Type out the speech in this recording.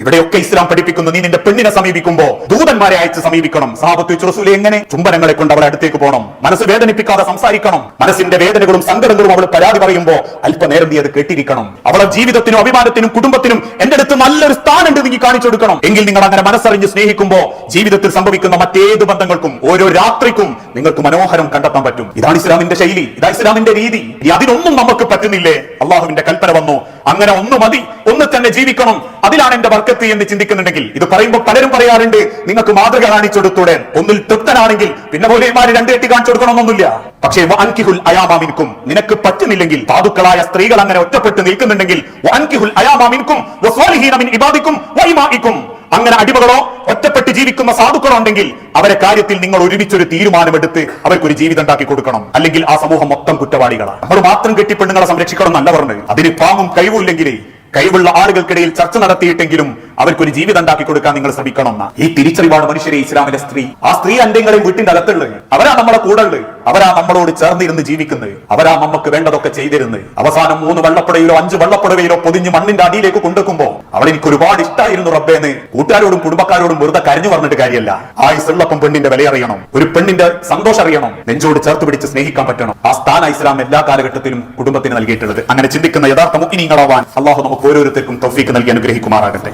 ഇവിടെയൊക്കെ ഇസ്ലാം പഠിപ്പിക്കുന്നു, നീ നിന്റെ പെണ്ണിനെ സമീപിക്കുമ്പോ ദൂതന്മാരെ അയച്ച് സമീപിക്കണം. സഹാബത്ത് റസൂലേ എങ്ങനെ? ചുംബനങ്ങളെ കൊണ്ട് അവളെ അടുത്തേക്ക് പോകണം, മനസ്സ് വേദനിപ്പിക്കാതെ സംസാരിക്കണം, മനസ്സിന്റെ വേദനകളും സങ്കടങ്ങളും അവൾ പരാതി പറയുമ്പോ അല്പനേരം നീ അത് കേട്ടിരിക്കണം. അവളെ ജീവിതത്തിനും അഭിമാനത്തിനും കുടുംബത്തിനും എന്റെ അടുത്ത് നല്ലൊരു സ്ഥാനം നീ കാണിച്ചു കൊടുക്കണം. എങ്കിൽ നിങ്ങൾ അങ്ങനെ മനസ്സറിഞ്ഞ് സ്നേഹിക്കുമ്പോ ജീവിതത്തിൽ സംഭവിക്കുന്ന മറ്റേത് ബന്ധങ്ങൾക്കും ഓരോ രാത്രിക്കും നിങ്ങൾക്ക് മനോഹരം കണ്ടെത്താൻ പറ്റും. ഇതാണ് ഇസ്ലാമിന്റെ ശൈലി, ഇതാണ് ഇസ്ലാമിന്റെ രീതി. അതിനൊന്നും നമുക്ക് പറ്റുന്നില്ലേ? അള്ളാഹുവിന്റെ കൽപ്പന വന്നു, അങ്ങനെ ഒന്ന് മതി, ഒന്ന് തന്നെ ജീവിക്കണം, അതിലാണ് എന്റെ ബർക്കത്ത് എന്ന് ചിന്തിക്കുന്നുണ്ടെങ്കിൽ, ഇത് പറയുമ്പോൾ പലരും പറയാറുണ്ട് നിങ്ങൾക്ക് മാതൃക കാണിച്ചെടുത്തൂടെ, ഒന്നിൽ തൃപ്തനാണെങ്കിൽ പിന്നെ പോലെമാര് രണ്ടേട്ടി കാണിച്ചു കൊടുക്കണമെന്നൊന്നുമില്ല. പക്ഷേ വഅൻകിഹുൽ അയാമ മിൻകും, നിനക്ക് പറ്റുന്നില്ലെങ്കിൽ, സാധുക്കളായ സ്ത്രീകൾ അങ്ങനെ ഒറ്റപ്പെട്ട് നിൽക്കുന്നുണ്ടെങ്കിൽ, വഅൻകിഹുൽ അയാമ മിൻകും വസ്വാലിഹീന മിൻ ഇബാദിക്കും വഇമാഇക്കും, അങ്ങനെ അടിമകളോ ഒറ്റപ്പെട്ട് ജീവിക്കുന്ന സാധുക്കളോ ഉണ്ടെങ്കിൽ അവരെ കാര്യത്തിൽ നിങ്ങൾ ഒരുമിച്ചൊരു തീരുമാനമെടുത്ത് അവർക്കൊരു ജീവിതം ഉണ്ടാക്കി കൊടുക്കണം. അല്ലെങ്കിൽ ആ സമൂഹം മൊത്തം കുറ്റവാളികളാണ്. നമ്മൾ മാത്രം കെട്ടിപ്പെണ്ണുങ്ങളെ സംരക്ഷിക്കണം എന്നല്ല പറഞ്ഞത്. അതിന് പാങ്ങും കഴിവില്ലെങ്കിലേ കഴിവുള്ള ആളുകൾക്കിടയിൽ ചർച്ച നടത്തിയിട്ടെങ്കിലും അവർക്കൊരു ജീവിതം ഉണ്ടാക്കി കൊടുക്കാൻ നിങ്ങൾ ശ്രമിക്കണം. ഈ തിരിച്ചറിവാണ് മനുഷ്യരെ ഇസ്ലാമിലെ സ്ത്രീ. ആ സ്ത്രീ എന്തെങ്കിലും വീട്ടിന്റെ അകത്തുള്ളത്, അവരാ നമ്മളെ കൂടെ ഉള്ളത്, അവരാ നമ്മളോട് ചേർന്നിരുന്ന് ജീവിക്കുന്നത്, അവരാ നമുക്ക് വേണ്ടതൊക്കെ ചെയ്തിരുന്നത്. അവസാനം 3 വെള്ളപ്പുടയിലോ 5 വെള്ളപ്പുടവയിലോ പൊതിഞ്ഞ് മണ്ണിന്റെ അടിയിലേക്ക് കൊണ്ടുവെക്കുമ്പോ അവൾ എനിക്ക് ഒരുപാട് ഇഷ്ടമായിരുന്നു റബ്ബേന്ന് കൂട്ടുകാരോടും കുടുംബക്കാരോടും വെറുതെ കരഞ്ഞു പറഞ്ഞിട്ട് കാര്യമല്ല. ആയുസുള്ളപ്പം പെണ്ണിന്റെ വില അറിയണം, ഒരു പെണ്ണിന്റെ സന്തോഷം അറിയണം, നെഞ്ചോട് ചേർത്ത് പിടിച്ച് സ്നേഹിക്കാൻ പറ്റണം. ആ സ്ഥാന ഇസ്ലാം എല്ലാ കാലഘട്ടത്തിലും കുടുംബത്തിന് നൽകിയിട്ടുള്ളത്. അങ്ങനെ ചിന്തിക്കുന്ന യഥാർത്ഥ മുഅ്മിനീങ്ങളാവാൻ അല്ലാഹു നമുക്ക് ഓരോരുത്തർക്കും തൗഫീഖ് നൽകി അനുഗ്രഹിക്കുമാറാകട്ടെ.